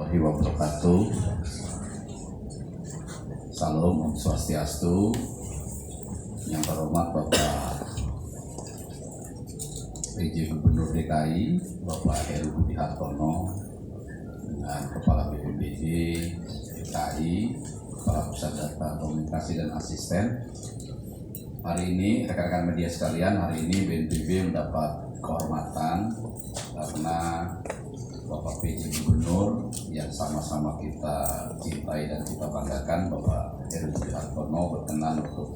warahmatullahi wabarakatuh. Salam Om Swastiastu. Yang terhormat Bapak PJ Gubernur DKI Bapak Heru Budi Hartono dengan Kepala BPBD DKI, Kepala Pusat Data Komunikasi dan Asisten. Hari ini rekan-rekan media sekalian, hari ini BNPB mendapat kehormatan karena Bapak PJ Gubernur yang sama-sama kita cintai dan kita banggakan, Bapak Heru Budi Hartono berkenan untuk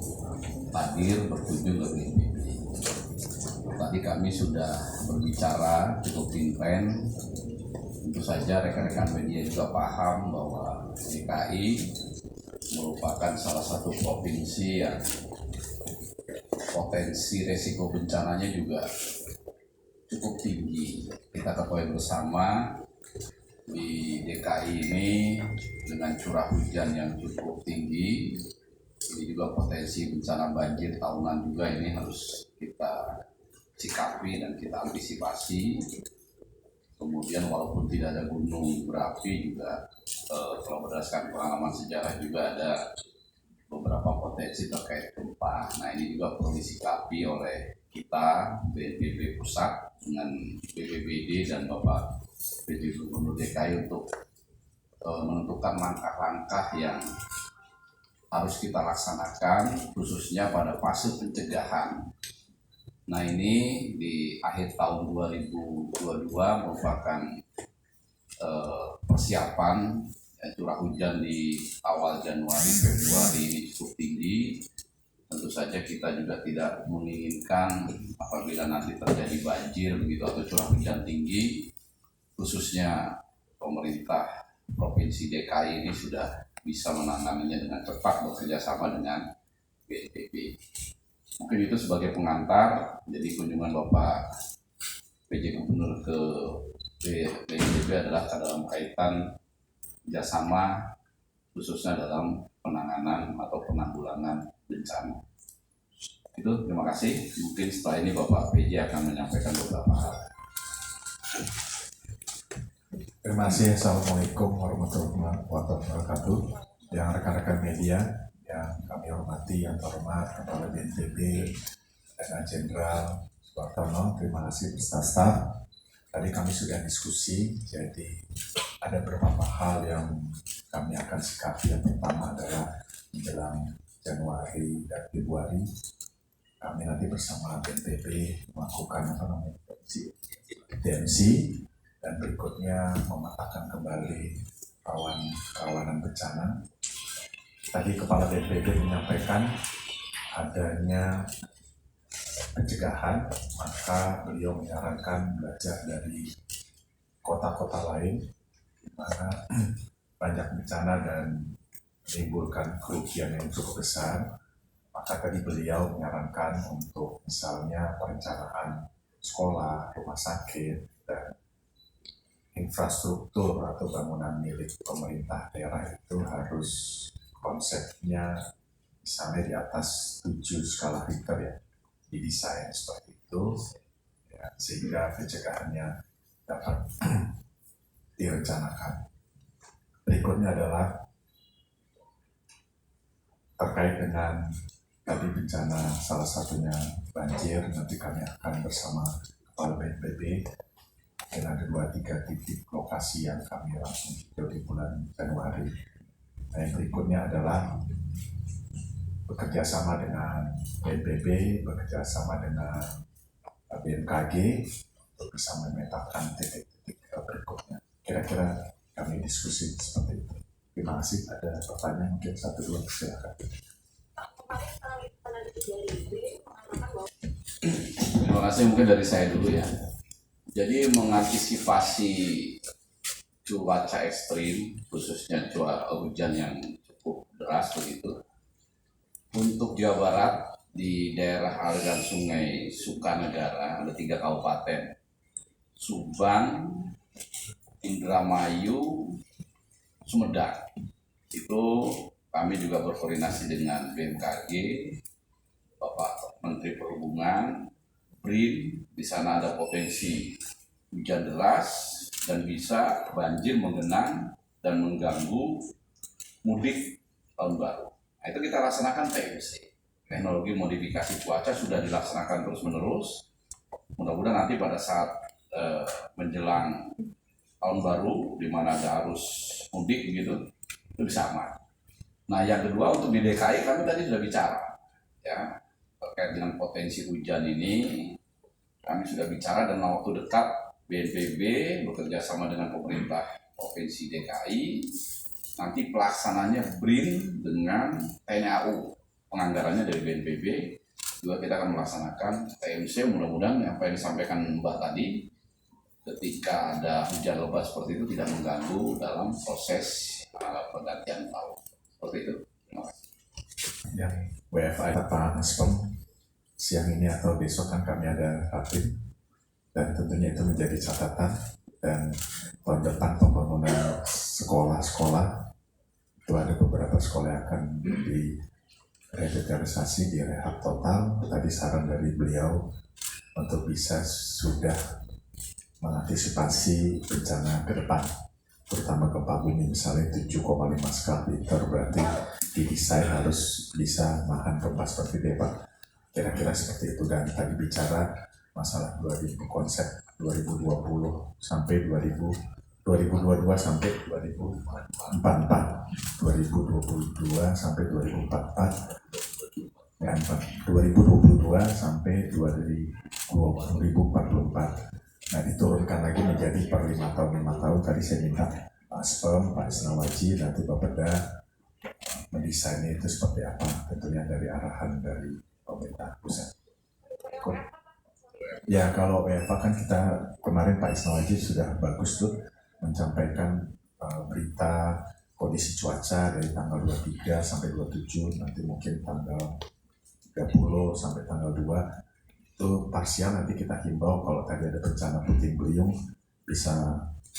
hadir berkunjung ke BNPB. Tadi kami sudah berbicara cukup intens. Tentu saja rekan-rekan media juga paham bahwa DKI merupakan salah satu provinsi yang potensi resiko bencananya juga cukup tinggi. Kita ketahui bersama di DKI ini dengan curah hujan yang cukup tinggi, ini juga potensi bencana banjir tahunan juga ini harus kita sikapi dan kita antisipasi. Kemudian walaupun tidak ada gunung berapi juga kalau berdasarkan pengalaman sejarah juga ada beberapa potensi terkait gempa. Nah, ini juga perlu disikapi oleh kita BNPB Pusat dengan BPBD dan Bapak PJ Gubernur DKI untuk menentukan langkah-langkah yang harus kita laksanakan khususnya pada fase pencegahan. Nah, ini di akhir tahun 2022 merupakan persiapan curah hujan di awal Januari Februari ini cukup tinggi. Tentu saja kita juga tidak menginginkan apabila nanti terjadi banjir begitu atau curah hujan tinggi, khususnya pemerintah Provinsi DKI ini sudah bisa menanganinya dengan cepat bekerja sama dengan BNPB. Mungkin itu sebagai pengantar. Jadi kunjungan Bapak PJ Gubernur ke BNPB adalah dalam kaitan kerjasama khususnya dalam penanganan atau penanggulangan bencana. Itu, terima kasih. Mungkin setelah ini Bapak PJ akan menyampaikan beberapa hal. Terima kasih. Assalamualaikum warahmatullahi wabarakatuh. Yang rekan-rekan media yang kami hormati, yang terhormat Kepala BNPB, Letnan Jenderal Suhartono, terima kasih beserta staf. Tadi kami sudah diskusi, jadi ada beberapa hal yang kami akan sikapi. Yang pertama adalah menjelang Januari dan Februari, kami nanti bersama BNPB melakukan DMC dan berikutnya memetakan kembali rawanan bencana. Tadi Kepala BNPB menyampaikan adanya pencegahan, maka beliau menyarankan belajar dari kota-kota lain di mana banyak bencana dan menimbulkan kerugian yang cukup besar. Maka tadi beliau menyarankan untuk misalnya perencanaan sekolah, rumah sakit, dan infrastruktur atau bangunan milik pemerintah daerah itu harus konsepnya misalnya di atas 7 skala Richter ya, didesain seperti itu ya, sehingga pencegahannya dapat direncanakan. Berikutnya adalah terkait dengan tadi bencana, salah satunya banjir. Nanti kami akan bersama Kepala BNPB dengan 2-3 titik lokasi yang kami langsung di bulan Januari. Nah, yang berikutnya adalah bekerja sama dengan BNPB, bekerja sama dengan BMKG untuk bisa memetakan titik-titik berikutnya. Kira-kira kami diskusi seperti itu. Terima kasih. Ada pertanyaan mungkin 1-2, silakan. Terima kasih, mungkin dari saya dulu ya. Jadi mengantisipasi cuaca ekstrim, khususnya curah hujan yang cukup deras begitu, untuk Jawa Barat di daerah aliran Sungai Sukanegara ada 3 kabupaten, Subang, Indramayu, Sumedang. Itu kami juga berkoordinasi dengan BMKG, Bapak Menteri Perhubungan, BRIN. Di sana ada potensi hujan deras dan bisa banjir menggenang dan mengganggu mudik tahun baru. Nah, itu kita laksanakan TMC. Teknologi modifikasi cuaca sudah dilaksanakan terus-menerus. Mudah-mudahan nanti pada saat menjelang tahun baru, di mana ada arus mudik begitu, itu bisa aman. Nah, yang kedua untuk di DKI kami tadi sudah bicara, ya, terkait dengan potensi hujan ini, kami sudah bicara dan dalam waktu dekat BNPB bekerja sama dengan pemerintah Provinsi DKI, nanti pelaksananya BRIN dengan TNI AU, penganggarannya dari BNPB, juga kita akan melaksanakan TMC, mudah-mudahan apa yang disampaikan Mbak tadi, ketika ada hujan lebat seperti itu tidak mengganggu dalam proses pergantian tahun. Seperti itu. Terima kasih. Yang WFI Pak Aspem siang ini atau besok kan kami ada rapim, dan tentunya itu menjadi catatan. Dan tahun depan pembangunan sekolah-sekolah itu ada beberapa sekolah yang akan direvitalisasi, direhab total. Tadi saran dari beliau untuk bisa sudah mengantisipasi bencana ke depan, terutama gempa bumi misalnya 7,5 skala Richter, berarti didesain harus bisa nahan gempa seperti itu, Pak. Kira-kira seperti itu. Dan tadi bicara masalah 2000 konsep 2020 sampai 2022 sampai 2044, 2022 sampai 2044, ya, 2022 sampai 2044. Nah, diturunkan lagi menjadi per 5 tahun. Tadi saya minta Pak Aspem, Pak Isnawaji, nanti Bapeda mendesainnya itu seperti apa, tentunya dari arahan dari pemerintah pusat. Ya, kalau WFA kan kita kemarin Pak Isnawaji sudah bagus tuh menyampaikan berita kondisi cuaca dari tanggal 23 sampai 27, nanti mungkin tanggal 30 sampai tanggal 2 itu parsial. Nanti kita himbau kalau tadi ada bencana puting beliung bisa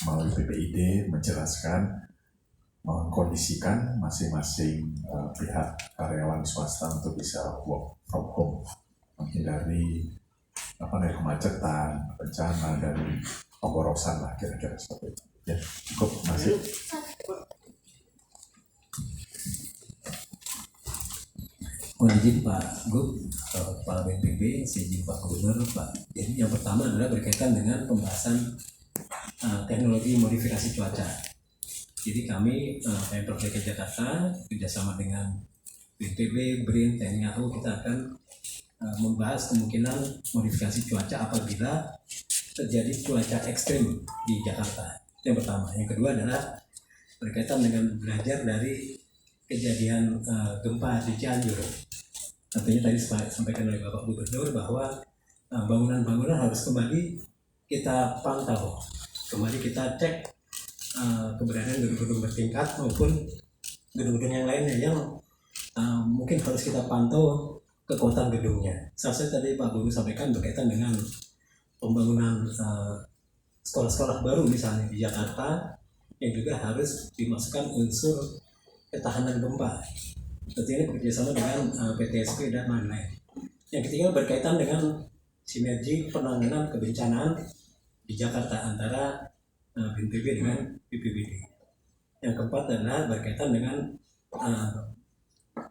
melalui PPID menjelaskan, mengkondisikan masing-masing pihak karyawan swasta untuk bisa work from home, menghindari kemacetan, bencana, dan pemborosan lah, kira-kira seperti itu. Ya, cukup, masih. Mohon izin Pak Gub, Kepala BNPB, izin Pak Gubernur, Pak. Jadi yang pertama adalah berkaitan dengan pembahasan teknologi modifikasi cuaca. Jadi kami Pemprov DKI Jakarta kerjasama dengan BNPB, BRIN, TNI AU, kita akan membahas kemungkinan modifikasi cuaca apabila terjadi cuaca ekstrim di Jakarta. Yang pertama. Yang kedua adalah berkaitan dengan belajar dari kejadian gempa di Cianjur. Tentunya tadi disampaikan oleh Bapak Gubernur bahwa bangunan-bangunan harus kembali kita pantau, kembali kita cek keberadaan gedung-gedung bertingkat maupun gedung-gedung yang lainnya yang mungkin harus kita pantau kekuatan gedungnya. Salah satu tadi Pak Guru sampaikan berkaitan dengan pembangunan sekolah-sekolah baru misalnya di Jakarta yang juga harus dimasukkan unsur ketahanan gempa. Tentunya bekerjasama dengan PTSP dan lain-lain. Yang ketiga berkaitan dengan sinergi penanganan kebencanaan di Jakarta antara BNPB dengan BPBD. Yang keempat adalah berkaitan dengan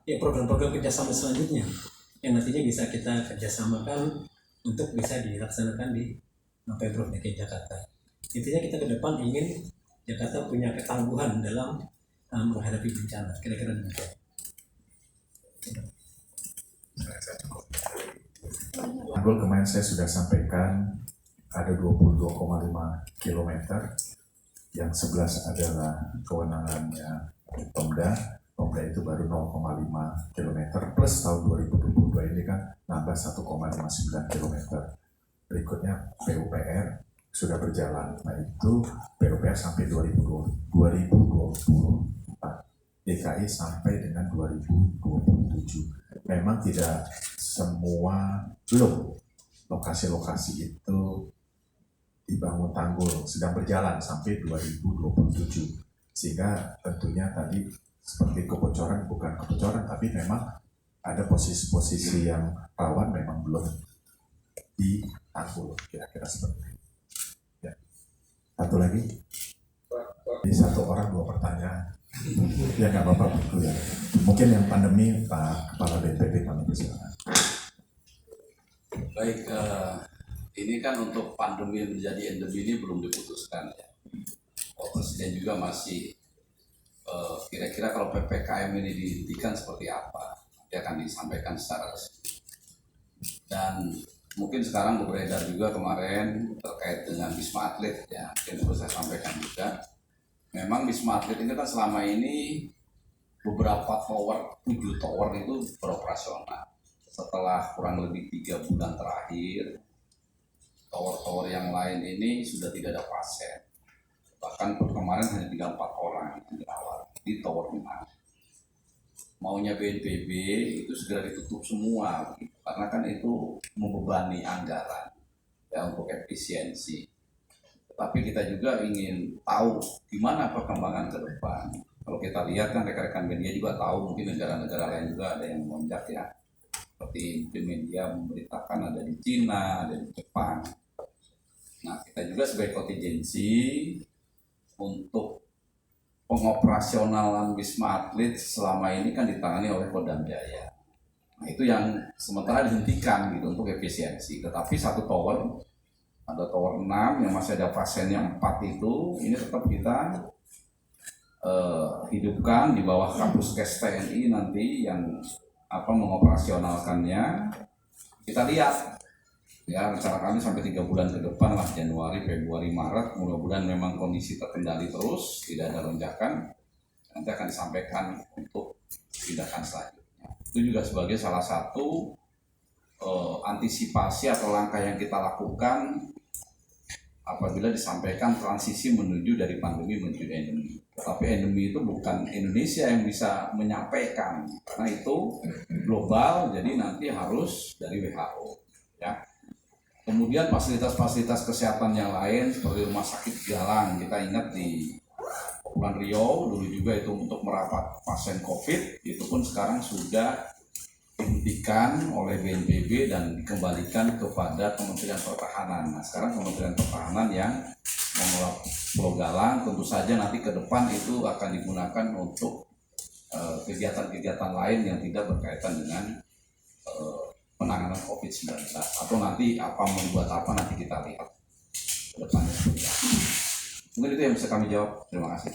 program-program kerjasama selanjutnya yang nantinya bisa kita kerjasamakan untuk bisa dilaksanakan di Pemprov DKI Jakarta. Intinya kita ke depan ingin Jakarta punya ketangguhan dalam menghadapi bencana. Kira-kira demikian. Tanggul kemarin saya sudah sampaikan ada 22,5 km, yang 11 adalah kewenangannya Pemda itu baru 0,5 km, plus tahun 2022 ini kan nambah 1,59 km. Berikutnya PUPR sudah berjalan, nah itu PUPR sampai 2024, DKI sampai dengan 2027. Memang tidak semua, belum lokasi-lokasi itu dibangun tanggul, sedang berjalan sampai 2027, sehingga tentunya tadi seperti kebocoran, bukan kebocoran tapi memang ada posisi-posisi yang rawan memang belum ditanggul, kira-kira seperti itu. Ya. Satu lagi. Pak Di satu orang 2 pertanyaan. Ya nggak apa-apa Bu ya. Mungkin yang pandemi Pak Kepala BNPB kami persilakan. Baik, ini kan untuk pandemi yang menjadi endemi ini belum diputuskan ya. Presiden juga masih kira-kira kalau PPKM ini dihentikan seperti apa, nanti akan disampaikan secara resmi. Dan mungkin sekarang beredar juga kemarin terkait dengan Wisma Atlet ya, mungkin perlu saya sampaikan juga. Memang Wisma Atlet ini kan selama ini beberapa tower, 7 tower itu beroperasional. Setelah kurang lebih 3 bulan terakhir, tower-tower yang lain ini sudah tidak ada pasien. Bahkan kemarin hanya tinggal 4 orang yang dirawat di tower 5. Maunya BNPB itu segera ditutup semua, karena kan itu membebani anggaran ya untuk efisiensi. Tapi kita juga ingin tahu gimana perkembangan ke depan. Kalau kita lihat kan rekan-rekan media juga tahu, mungkin negara-negara lain juga ada yang melonjak ya. Seperti mungkin media memberitakan ada di Cina, ada di Jepang. Nah, kita juga sebagai kontingensi untuk pengoperasionalan Wisma Atlet selama ini kan ditangani oleh Kodam Jaya. Nah, itu yang sementara dihentikan gitu untuk efisiensi. Tetapi satu tower, ada tower 6 yang masih ada pasiennya 4 itu, ini tetap kita hidupkan di bawah Kapuskes TNI nanti yang mengoperasionalkannya. Kita lihat ya, rencana kami sampai 3 bulan ke depan lah, Januari, Februari, Maret, mudah-mudahan memang kondisi terkendali terus, tidak ada lonjakan, nanti akan disampaikan untuk tindakan selanjutnya. Itu juga sebagai salah satu antisipasi atau langkah yang kita lakukan apabila disampaikan transisi menuju dari pandemi menuju endemi. Tetapi endemi itu bukan Indonesia yang bisa menyampaikan, karena itu global, jadi nanti harus dari WHO ya. Kemudian fasilitas-fasilitas kesehatan yang lain seperti rumah sakit Galang, kita ingat di Kepulauan Riau dulu juga itu untuk merawat pasien COVID, itu pun sekarang sudah dihentikan oleh BNPB dan dikembalikan kepada Kementerian Pertahanan. Nah, sekarang Kementerian Pertahanan yang mengelola Pulau Galang, tentu saja nanti ke depan itu akan digunakan untuk kegiatan-kegiatan lain yang tidak berkaitan dengan penanganan COVID-19, atau nanti membuat apa nanti kita lihat ke depannya seperti apa. Mungkin itu yang bisa kami jawab. Terima kasih.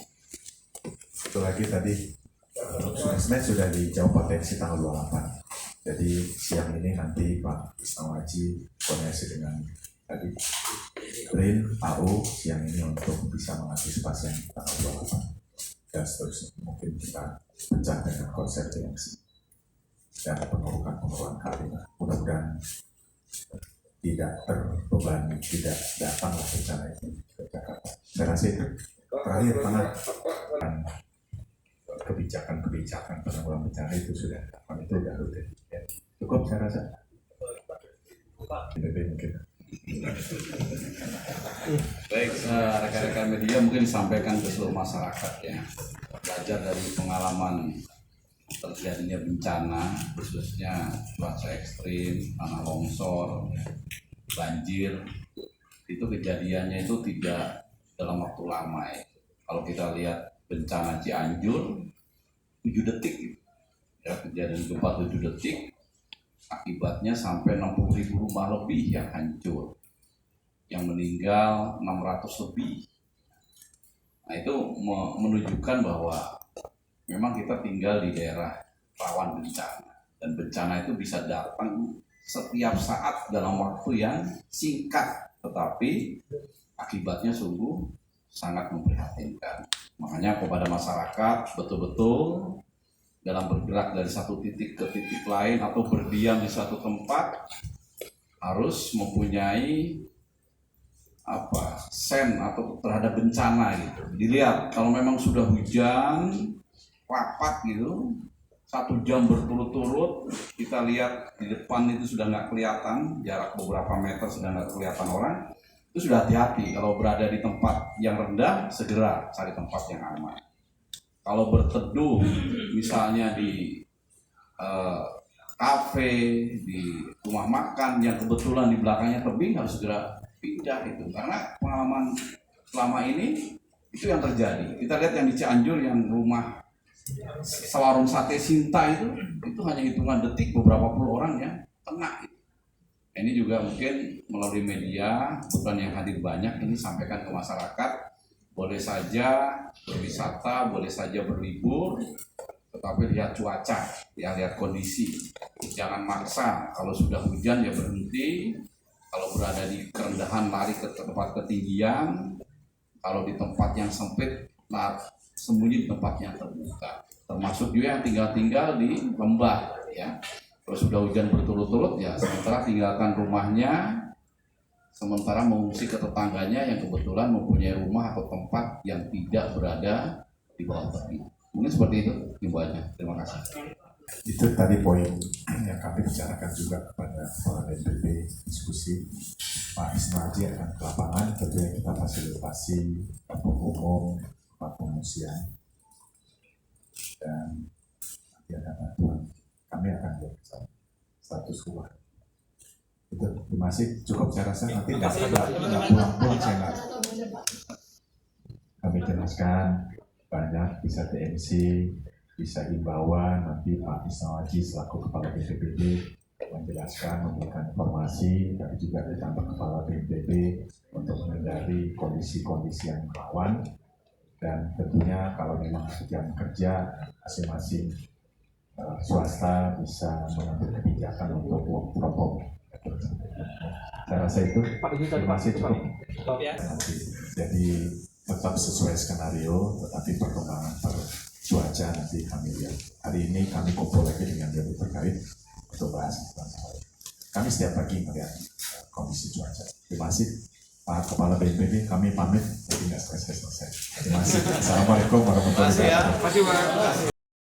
Satu lagi tadi sebenarnya sudah dijawab potensi tanggal 28. Jadi siang ini nanti Pak Isnawaji koordinasi dengan tadi BRIN, AU siang ini untuk bisa mengantisipasi yang tanggal 28 dan seterusnya. Mungkin kita pecah dengan konsep yang dan pengurukan kali. Mudah-mudahan tidak terbebani, tidak datanglah bencana itu ke Jakarta. Saya rasa itu terakhir karena kebijakan penanggulangan bencana itu sudah rutin. Ya. Cukup saya rasa. BNPB mungkin. Baik, rekan-rekan media mungkin disampaikan ke seluruh masyarakat ya, belajar dari pengalaman terjadinya bencana, khususnya cuaca ekstrim, tanah longsor, banjir, itu kejadiannya itu tidak dalam waktu lama ya. Kalau kita lihat bencana Cianjur 7 detik ya, kejadian gempa 7 detik, akibatnya sampai 60.000 rumah lebih yang hancur, yang meninggal 600 lebih. Nah, itu menunjukkan bahwa memang kita tinggal di daerah rawan bencana, dan bencana itu bisa datang setiap saat dalam waktu yang singkat, tetapi akibatnya sungguh sangat memprihatinkan. Makanya kepada masyarakat betul-betul dalam bergerak dari satu titik ke titik lain atau berdiam di suatu tempat harus mempunyai sen atau terhadap bencana gitu. Dilihat kalau memang sudah hujan rapat gitu 1 jam berturut-turut, kita lihat di depan itu sudah nggak kelihatan, jarak beberapa meter sudah nggak kelihatan orang, itu sudah hati-hati. Kalau berada di tempat yang rendah, segera cari tempat yang aman. Kalau berteduh misalnya di kafe, di rumah makan yang kebetulan di belakangnya tebing, harus segera pindah itu, karena pengalaman selama ini Itu yang terjadi. Kita lihat yang di Cianjur, yang rumah sewarung sate Sinta itu hanya hitungan detik beberapa puluh orang yang kena. Ini juga mungkin melalui media, bukan yang hadir banyak, ini sampaikan ke masyarakat, boleh saja berwisata, boleh saja berlibur, tetapi lihat cuaca, ya lihat kondisi, jangan maksa. Kalau sudah hujan ya berhenti, kalau berada di kerendahan lari ke tempat ketinggian, kalau di tempat yang sempit sembunyi di tempat yang terbuka. Termasuk juga yang tinggal di lembah, ya. Kalau sudah hujan berturut-turut ya sementara tinggalkan rumahnya, sementara mengungsi ke tetangganya yang kebetulan mempunyai rumah atau tempat yang tidak berada di bawah tebing. Mungkin seperti itu himbauannya. Terima kasih. Itu tadi poin yang kami bicarakan juga kepada kepala BNPB, diskusi. Pak Isnaji akan ke lapangan, tentunya kita fasilitasi dapur umum, tempat pengungsian, dan nanti ada bantuan. Kami akan bekerja status rumah. Itu masih cukup, saya rasa nanti nggak pulang-pulang saya nggak. Kami jelaskan banyak, bisa TMC, bisa imbauan, nanti Pak Isnaji selaku Kepala BNPB menjelaskan, memberikan informasi, tapi juga ditambah Kepala BNPB untuk menghindari kondisi-kondisi yang rawan, dan tentunya kalau memang jam kerja masing-masing swasta bisa mengambil kebijakan untuk work from home. Saya rasa itu masih cukup. Jadi tetap sesuai skenario, tetapi perkembangan cuaca nanti kami lihat. Hari ini kami kumpul lagi dengan yang terkait untuk bahas. Kami setiap pagi melihat kondisi cuaca. Terima kasih Pak Kepala BNPB, kami pamit, jadi nggak selesai. Terima kasih. Assalamualaikum warahmatullahi wabarakatuh.